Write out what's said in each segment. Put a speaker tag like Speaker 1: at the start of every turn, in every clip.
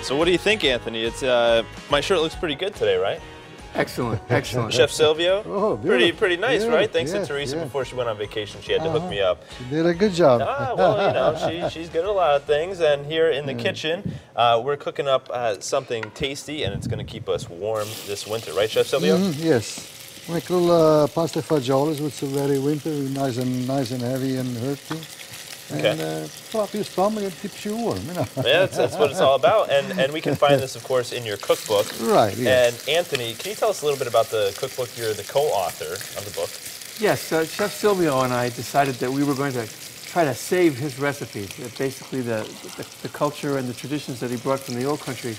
Speaker 1: So what do you think, Anthony? It's my shirt looks pretty good today, right?
Speaker 2: Excellent, excellent.
Speaker 1: Chef Silvio,
Speaker 3: Oh,
Speaker 1: pretty nice, right? Thanks to
Speaker 3: Yes,
Speaker 1: Teresa
Speaker 3: yeah.
Speaker 1: before she went on vacation. She had to hook me up.
Speaker 3: She did a good job.
Speaker 1: Well, you know, she's good at a lot of things. And here in the kitchen, we're cooking up something tasty, and it's going to keep us warm this winter, right, Chef Silvio?
Speaker 3: Yes. Make little pasta fagiolis, which are very winter, nice and heavy and hearty.
Speaker 1: Okay.
Speaker 3: And top your stomach, it keeps you warm, you know.
Speaker 1: Yeah, that's what it's all about. And we can find this, of course, in your cookbook.
Speaker 3: Right, yes.
Speaker 1: And Anthony, can you tell us a little bit about the cookbook? You're the co-author of the book.
Speaker 2: Yes, Chef Silvio and I decided that we were going to try to save his recipes. Basically, the culture and the traditions that he brought from the old country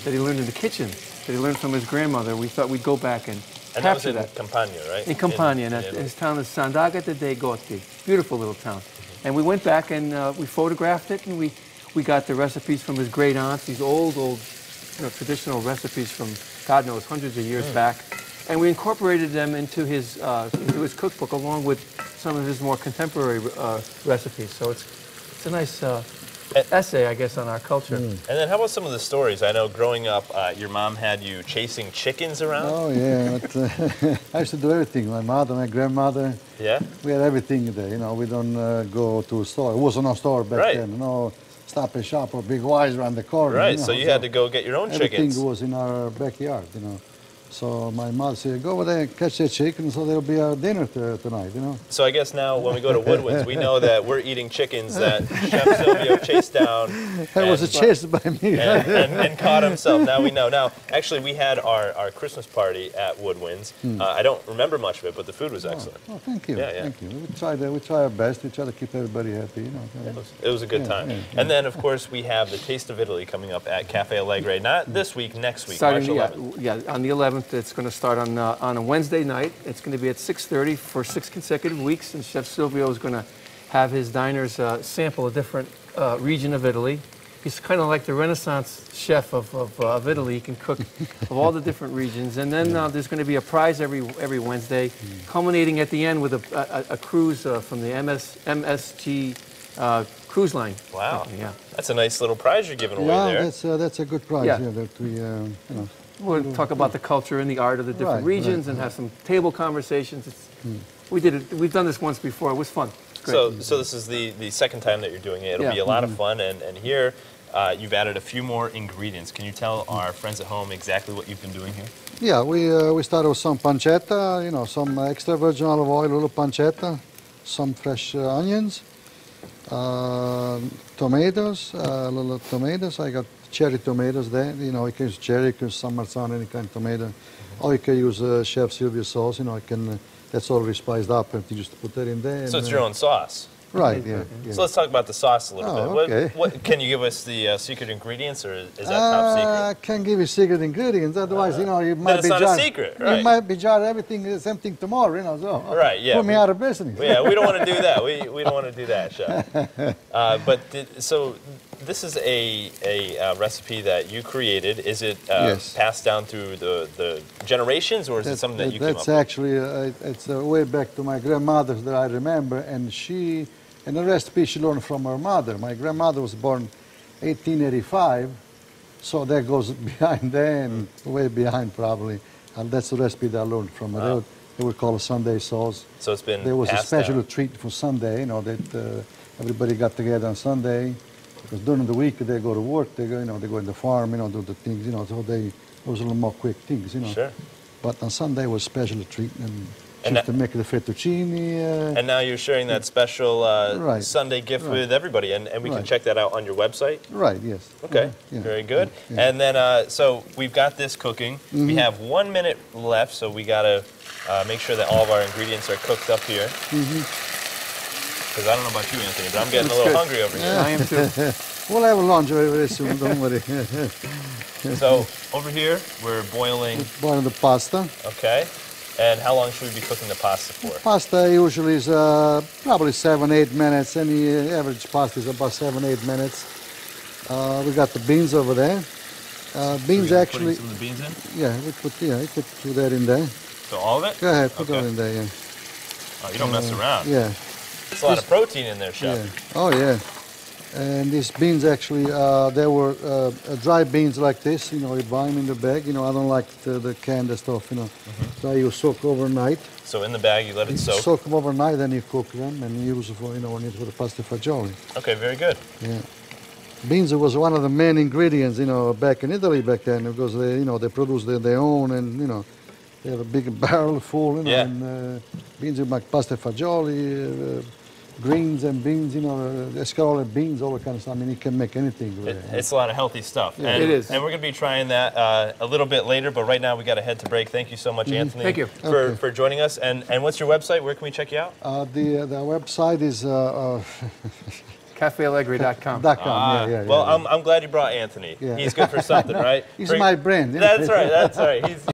Speaker 2: that he learned in the kitchen, that he learned from his grandmother. We thought we'd go back and capture
Speaker 1: that. And that was in Campania, right?
Speaker 2: In Campania, and his town is Sant'Agata dei Goti. Beautiful little town. And we went back and we photographed it, and we got the recipes from his great aunts, these old, traditional recipes from God knows hundreds of years back, and we incorporated them into his cookbook along with some of his more contemporary recipes. So it's a nice essay, I guess, on our culture.
Speaker 1: And then how about some of the stories? I know growing up, your mom had you chasing chickens around.
Speaker 3: Oh, yeah. But, I used to do everything. My mother, my grandmother.
Speaker 1: Yeah?
Speaker 3: We had everything there, you know. We don't go to a store. It wasn't a store back then. No Stop and Shop or Big Wise around the corner.
Speaker 1: Right,
Speaker 3: you know.
Speaker 1: so you had to go get your own chickens.
Speaker 3: Everything was in our backyard, you know. So my mother said, go over there and catch that chicken so there'll be our dinner tonight, you know.
Speaker 1: So I guess now when we go to WoodWinds, we know that we're eating chickens that Chef Silvio chased down.
Speaker 3: That was a chase by me.
Speaker 1: and caught himself. Now we know. Now, actually, we had our Christmas party at WoodWinds. I don't remember much of it, but the food was excellent.
Speaker 3: Oh, thank you.
Speaker 1: Yeah.
Speaker 3: Thank you. We try our best. We try to keep everybody happy, you know.
Speaker 1: It was a good time.
Speaker 3: Yeah.
Speaker 1: And then, of course, we have the Taste of Italy coming up at Cafe Allegre. Not this week, next week, March 11th.
Speaker 2: Yeah, on the 11th. It's going to start on a Wednesday night. It's going to be at 6:30 for 6 consecutive weeks, and Chef Silvio is going to have his diners sample a different region of Italy. He's kind of like the Renaissance chef of Italy. He can cook of all the different regions. And then there's going to be a prize every Wednesday, culminating at the end with a cruise from the MSG cruise line.
Speaker 1: Wow.
Speaker 2: Company, yeah.
Speaker 1: That's a nice little prize you're giving away there.
Speaker 3: Yeah, that's a good prize.
Speaker 2: Yeah.
Speaker 3: That we, you know.
Speaker 2: We'll talk about the culture and the art of the different regions and have some table conversations. We did it. We've done this once before. It was fun.
Speaker 1: So this is the second time that you're doing it. It'll be a lot of fun. And here you've added a few more ingredients. Can you tell our friends at home exactly what you've been doing here?
Speaker 3: Yeah, we started with some pancetta, you know, some extra virgin olive oil, a little pancetta, some fresh onions, tomatoes, little tomatoes. I got cherry tomatoes there, you know, you can use cherry, you can use some marzano, any kind of tomato. Or you can use Chef Silvio sauce, you know, that's already spiced up and you just put that in there.
Speaker 1: So it's your own sauce?
Speaker 3: Right, yeah.
Speaker 1: So let's talk about the sauce a little bit.
Speaker 3: Okay.
Speaker 1: What can you give us the secret ingredients, or is that top secret?
Speaker 3: I can't give you secret ingredients, otherwise, you know, you might
Speaker 1: it's
Speaker 3: be
Speaker 1: not a secret, right?
Speaker 3: You might be jarred everything, the same thing tomorrow, you know, so
Speaker 1: right, yeah.
Speaker 3: put me out of business.
Speaker 1: Yeah, we don't want to do that. We don't want to do that, Chef. So this is a recipe that you created. Is it passed down through the generations, or is it something that you came up with?
Speaker 3: That's actually, it's way back to my grandmother's that I remember, and the recipe she learned from her mother. My grandmother was born 1885, so that goes behind there and way behind probably. And that's the recipe that I learned from her. Wow. They would call it Sunday sauce.
Speaker 1: So it's been
Speaker 3: There was a special
Speaker 1: down.
Speaker 3: treat for Sunday, you know, that everybody got together on Sunday. Because during the week they go to work, they go in the farm, you know, do the things, you know, so it was a little more quick things, you know.
Speaker 1: Sure.
Speaker 3: But on Sunday was special treat, and to make the fettuccine.
Speaker 1: And now you're sharing that special Sunday gift with everybody, and we can check that out on your website?
Speaker 3: Right, yes.
Speaker 1: Okay, very good. Yeah. And then, so we've got this cooking. We have 1 minute left, so we got to make sure that all of our ingredients are cooked up here. Because I don't know about you, Anthony, but I'm getting a little hungry over here.
Speaker 2: I am too.
Speaker 3: We'll have a lunch very soon, don't worry.
Speaker 1: So over here, we're boiling
Speaker 3: the pasta.
Speaker 1: Okay. And how long should we be cooking the pasta for?
Speaker 3: Pasta usually is probably 7-8 minutes. Any average pasta is about 7-8 minutes. We got the beans over there. Beans
Speaker 1: so
Speaker 3: actually.
Speaker 1: Putting some of the beans in?
Speaker 3: Yeah, you could put that in there.
Speaker 1: So all of it?
Speaker 3: Go ahead, put that in there. Yeah.
Speaker 1: Oh, you don't mess around.
Speaker 3: Yeah.
Speaker 1: It's a lot of protein in there, Chef.
Speaker 3: Yeah. Oh yeah. And these beans actually, they were dry beans like this. You know, you buy them in the bag. You know, I don't like the canned stuff. You know, so you soak overnight.
Speaker 1: So in the bag, you let it soak.
Speaker 3: Soak them overnight, then you cook them and use for when you for the pasta fagioli.
Speaker 1: Okay, very good.
Speaker 3: Yeah. Beans was one of the main ingredients, back in Italy back then, because they produce their own, and they have a big barrel full, and beans you make pasta fagioli, greens and beans, escarole beans, all that kind of stuff. I mean, you can make anything. Really.
Speaker 1: It's a lot of healthy stuff.
Speaker 3: Yeah,
Speaker 1: and,
Speaker 2: it is.
Speaker 1: And we're going to be trying that a little bit later, but right now we got to head to break. Thank you so much, Anthony.
Speaker 2: Thank you.
Speaker 1: For joining us. And what's your website? Where can we check you out?
Speaker 3: The website is
Speaker 2: CafeAllegre.com.
Speaker 3: .com.
Speaker 1: Well, I'm glad you brought Anthony.
Speaker 3: Yeah.
Speaker 1: He's good for something, right?
Speaker 3: He's my brand.
Speaker 1: That's right. That's right. He's